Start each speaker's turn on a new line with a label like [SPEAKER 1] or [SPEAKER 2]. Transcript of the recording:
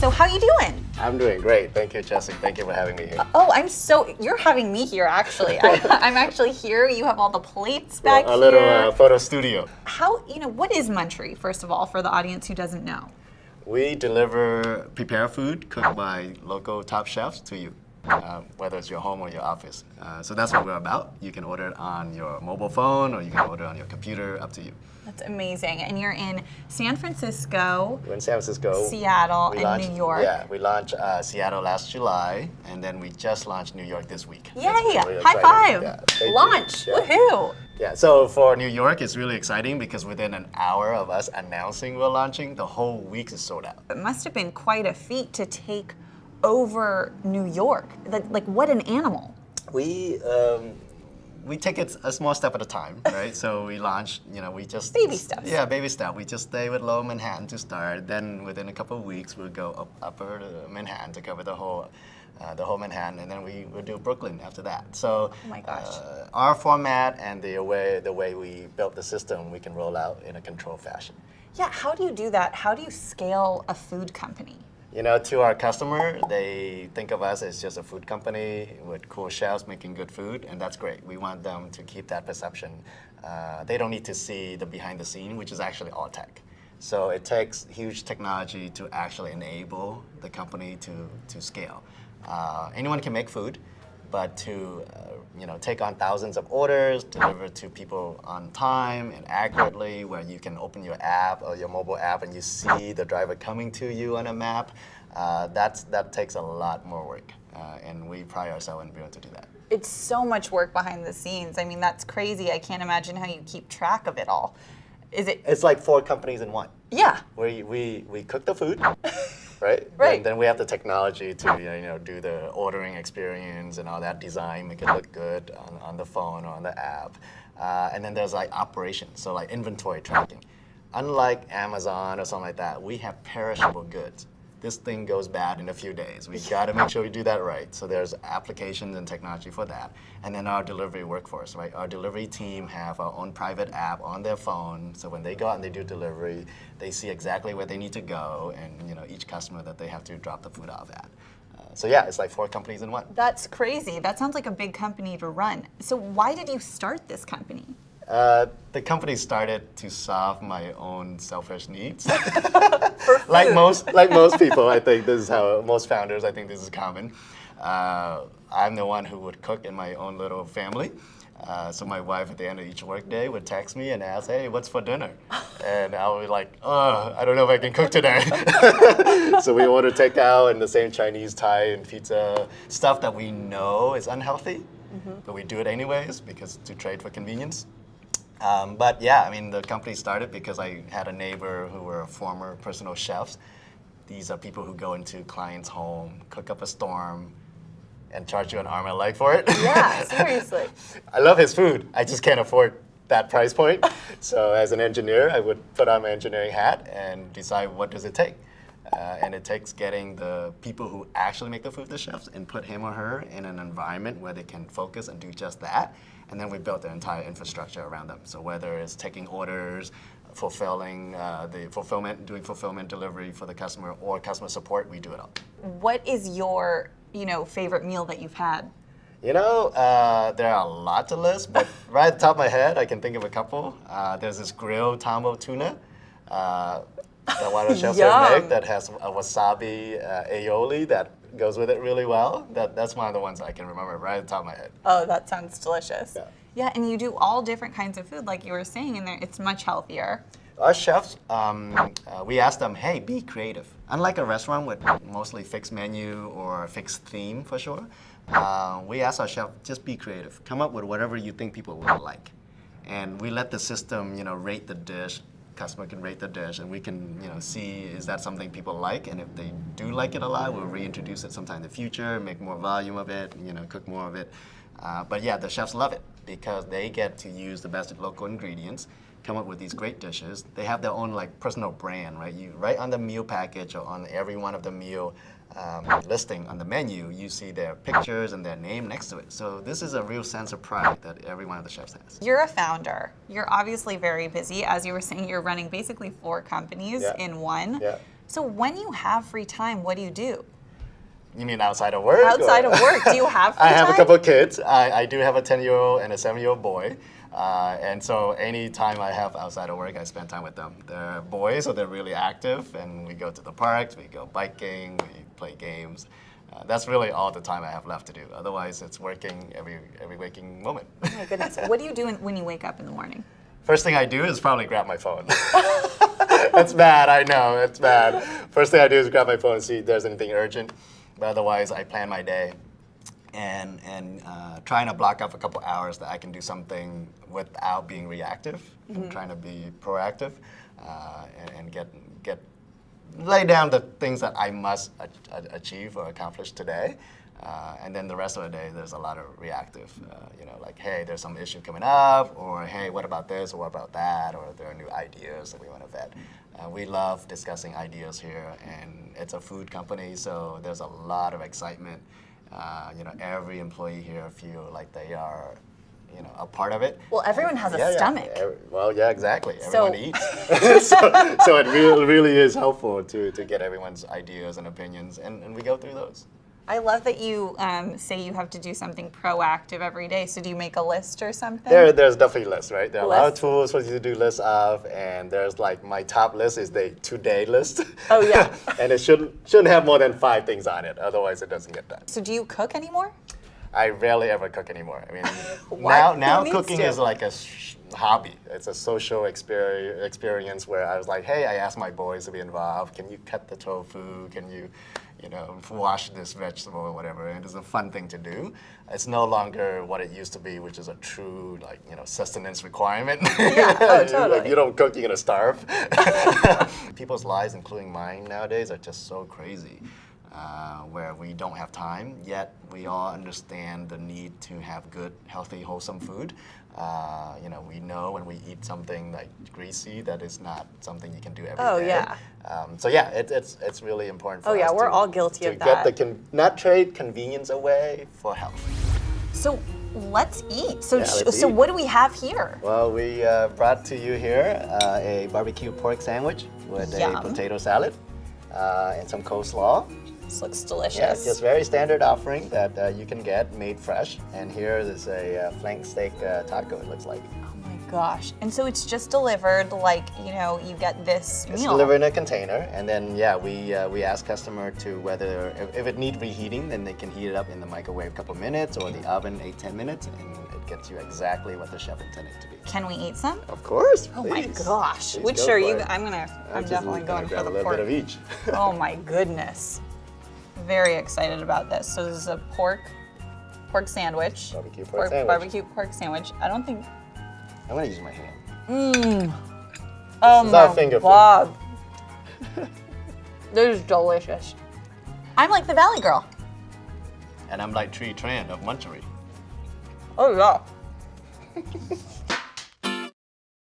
[SPEAKER 1] So how you doing?
[SPEAKER 2] I'm doing great. Thank you, Jesse. Thank you for having me here.
[SPEAKER 1] Oh, you're having me here actually. I'm actually here. You have all the plates back
[SPEAKER 2] A
[SPEAKER 1] here.
[SPEAKER 2] little photo studio.
[SPEAKER 1] What is Munchery, first of all, for the audience who doesn't know?
[SPEAKER 2] We deliver prepared food cooked by local top chefs to you, whether it's your home or your office. So that's what we're about. You can order it on your mobile phone or you can order it on your computer, up to you.
[SPEAKER 1] That's amazing. And you're in San Francisco,
[SPEAKER 2] We're in San Francisco,
[SPEAKER 1] Seattle,
[SPEAKER 2] we
[SPEAKER 1] and
[SPEAKER 2] launched,
[SPEAKER 1] New York.
[SPEAKER 2] Yeah, we launched Seattle last July, and then we just launched New York this week.
[SPEAKER 1] Yay!
[SPEAKER 2] Really
[SPEAKER 1] High
[SPEAKER 2] exciting.
[SPEAKER 1] five!
[SPEAKER 2] Yeah, thank you.
[SPEAKER 1] Launch!
[SPEAKER 2] Yeah.
[SPEAKER 1] Woohoo!
[SPEAKER 2] Yeah, so for New York, it's really exciting because within an hour of us announcing we're launching, the whole week is sold out.
[SPEAKER 1] It must have been quite a feat to take over New York. Like what an animal.
[SPEAKER 2] We take it a small step at a time, right? So we launched, we just...
[SPEAKER 1] Baby steps.
[SPEAKER 2] Yeah, baby step. We just stay with Lower Manhattan to start. Then within a couple of weeks, we'll go up upper Manhattan to cover the whole Manhattan, and then we'll do Brooklyn after that. So
[SPEAKER 1] Oh my gosh.
[SPEAKER 2] Our format and the way we built the system, we can roll out in a controlled fashion.
[SPEAKER 1] Yeah, how do you do that? How do you scale a food company?
[SPEAKER 2] To our customer, they think of us as just a food company with cool chefs making good food, and that's great. We want them to keep that perception. They don't need to see the behind the scene, which is actually all tech. So it takes huge technology to actually enable the company to scale. Anyone can make food, but to take on thousands of orders, deliver to people on time and accurately, where you can open your app or your mobile app and you see the driver coming to you on a map, that takes a lot more work, and we pride ourselves in being able to do that.
[SPEAKER 1] It's so much work behind the scenes. I mean, that's crazy. I can't imagine how you keep track of it all.
[SPEAKER 2] It's like 4 companies in one.
[SPEAKER 1] Yeah.
[SPEAKER 2] We cook the food. Right?
[SPEAKER 1] Right.
[SPEAKER 2] And then we have the technology to do the ordering experience and all that design, make it look good on the phone or on the app. And then there's operations, so inventory tracking. Unlike Amazon or something like that, we have perishable goods. This thing goes bad in a few days. We got to make sure we do that right. So there's applications and technology for that. And then our delivery workforce, right? Our delivery team have our own private app on their phone. So when they go out and they do delivery, they see exactly where they need to go and each customer that they have to drop the food off at. So yeah, it's like 4 companies in one.
[SPEAKER 1] That's crazy. That sounds like a big company to run. So why did you start this company?
[SPEAKER 2] The company started to solve my own selfish needs.
[SPEAKER 1] For food.
[SPEAKER 2] like most people, I think this is how most founders, I think this is common. I'm the one who would cook in my own little family. So my wife at the end of each workday would text me and ask, "Hey, what's for dinner?" And I would be like, "Oh, I don't know if I can cook today." So we order takeout and the same Chinese, Thai, and pizza stuff that we know is unhealthy, but we do it anyways because to trade for convenience. But yeah, the company started because I had a neighbor who were former personal chefs. These are people who go into clients' home, cook up a storm, and charge you an arm and a leg for it.
[SPEAKER 1] Yeah, seriously.
[SPEAKER 2] I love his food. I just can't afford that price point. So as an engineer, I would put on my engineering hat and decide what does it take. And it takes getting the people who actually make the food, the chefs, and put him or her in an environment where they can focus and do just that. And then we built the entire infrastructure around them. So whether it's taking orders, fulfilling the fulfillment, doing fulfillment delivery for the customer, or customer support, we do it all.
[SPEAKER 1] What is your, favorite meal that you've had?
[SPEAKER 2] There are a lot to list, but right at the top of my head, I can think of a couple. There's this grilled tambo tuna that one of the chefs have made that has a wasabi aioli that goes with it really well. That's one of the ones I can remember right at the top of my head.
[SPEAKER 1] Oh, that sounds delicious.
[SPEAKER 2] Yeah.
[SPEAKER 1] Yeah, and you do all different kinds of food, like you were saying, and it's much healthier.
[SPEAKER 2] Our chefs, we ask them, hey, be creative. Unlike a restaurant with mostly fixed menu or a fixed theme for sure, we ask our chef, just be creative. Come up with whatever you think people will like. And we let the system, rate the dish. Customer can rate the dish, and we can, see is that something people like, and if they do like it a lot, we'll reintroduce it sometime in the future, make more volume of it, cook more of it. But yeah, the chefs love it because they get to use the best local ingredients, come up with these great dishes. They have their own personal brand, right? Right on the meal package or on every one of the meal listing on the menu, you see their pictures and their name next to it. So this is a real sense of pride that every one of the chefs has.
[SPEAKER 1] You're a founder. You're obviously very busy. As you were saying, you're running basically 4 companies in one.
[SPEAKER 2] Yeah.
[SPEAKER 1] So when you have free time, what do you do?
[SPEAKER 2] You mean outside of work?
[SPEAKER 1] Outside
[SPEAKER 2] or-
[SPEAKER 1] of work, do you have free
[SPEAKER 2] I have
[SPEAKER 1] time?
[SPEAKER 2] a couple of kids. I do have a 10-year-old and a 7-year-old boy. And so any time I have outside of work, I spend time with them. They're boys, so they're really active, and we go to the parks, we go biking, we play games. That's really all the time I have left to do. Otherwise, it's working every waking moment.
[SPEAKER 1] Oh my goodness. What do you do when you wake up in the morning?
[SPEAKER 2] First thing I do is probably grab my phone. It's bad, I know, it's bad. First thing I do is grab my phone and see if there's anything urgent. But otherwise, I plan my day and trying to block off a couple hours that I can do something without being reactive. I'm trying to be proactive and get lay down the things that I must achieve or accomplish today. And then the rest of the day, there's a lot of reactive, like, hey, there's some issue coming up, or hey, what about this, or what about that, or there are new ideas that we want to vet. We love discussing ideas here, and it's a food company, so there's a lot of excitement. Every employee here feel like they are, a part of it.
[SPEAKER 1] Well, everyone has a stomach.
[SPEAKER 2] Yeah, exactly.
[SPEAKER 1] So-
[SPEAKER 2] Everyone eats. so it really is helpful to get everyone's ideas and opinions, and we go through those.
[SPEAKER 1] I love that you say you have to do something proactive every day. So do you make a list or something?
[SPEAKER 2] There's definitely lists, right? There are a lot of
[SPEAKER 1] Lists?
[SPEAKER 2] tools for you to do lists of, and there's like my top list is the to-day list.
[SPEAKER 1] Oh, yeah.
[SPEAKER 2] And it shouldn't have more than 5 things on it, otherwise it doesn't get done.
[SPEAKER 1] So do you cook anymore?
[SPEAKER 2] I rarely ever cook anymore. I mean,
[SPEAKER 1] What?
[SPEAKER 2] now
[SPEAKER 1] Who needs
[SPEAKER 2] cooking
[SPEAKER 1] to?
[SPEAKER 2] is like a hobby. It's a social experience where I was like, hey, I asked my boys to be involved. Can you cut the tofu? Can you, wash this vegetable or whatever? And it's a fun thing to do. It's no longer what it used to be, which is a true sustenance requirement.
[SPEAKER 1] Yeah, oh, totally.
[SPEAKER 2] Like, you don't cook, you're gonna starve. People's lives, including mine nowadays, are just so crazy. Where we don't have time, yet we all understand the need to have good, healthy, wholesome food. We know when we eat something like greasy, that is not something you can do every day.
[SPEAKER 1] Oh, yeah.
[SPEAKER 2] So yeah, it's really important for
[SPEAKER 1] Oh,
[SPEAKER 2] us
[SPEAKER 1] yeah, we're
[SPEAKER 2] to,
[SPEAKER 1] all guilty
[SPEAKER 2] to
[SPEAKER 1] of
[SPEAKER 2] get
[SPEAKER 1] that.
[SPEAKER 2] not trade convenience away for health.
[SPEAKER 1] So let's eat. So
[SPEAKER 2] Yeah, let's eat.
[SPEAKER 1] what do we have here?
[SPEAKER 2] Well, we brought to you here a barbecue pork sandwich with
[SPEAKER 1] Yum.
[SPEAKER 2] a potato salad and some coleslaw.
[SPEAKER 1] This looks delicious.
[SPEAKER 2] Yeah, just very standard offering that you can get made fresh. And here is a flank steak taco, it looks like.
[SPEAKER 1] Oh my gosh. And so it's just delivered like, you get this
[SPEAKER 2] It's
[SPEAKER 1] meal.
[SPEAKER 2] delivered in a container, and then we ask customer to whether if it needs reheating, then they can heat it up in the microwave a couple minutes or the oven 8-10 minutes, and it gets you exactly what the chef intended to be.
[SPEAKER 1] Can we eat some?
[SPEAKER 2] Of course.
[SPEAKER 1] Oh my
[SPEAKER 2] please.
[SPEAKER 1] gosh.
[SPEAKER 2] Please
[SPEAKER 1] Which
[SPEAKER 2] go
[SPEAKER 1] are
[SPEAKER 2] for
[SPEAKER 1] you?
[SPEAKER 2] it.
[SPEAKER 1] I'm
[SPEAKER 2] Just
[SPEAKER 1] definitely
[SPEAKER 2] gonna
[SPEAKER 1] going for
[SPEAKER 2] grab
[SPEAKER 1] the
[SPEAKER 2] a little
[SPEAKER 1] pork.
[SPEAKER 2] bit of each.
[SPEAKER 1] Oh my goodness. Very excited about this. So this is a pork sandwich.
[SPEAKER 2] Barbecue pork sandwich.
[SPEAKER 1] Barbecue pork sandwich. I don't think.
[SPEAKER 2] I'm gonna use my hand.
[SPEAKER 1] Oh
[SPEAKER 2] This is our
[SPEAKER 1] my
[SPEAKER 2] finger food.
[SPEAKER 1] god. This is delicious. I'm like the Valley Girl.
[SPEAKER 2] And I'm like Tri Tran of Munchery.
[SPEAKER 1] Oh yeah.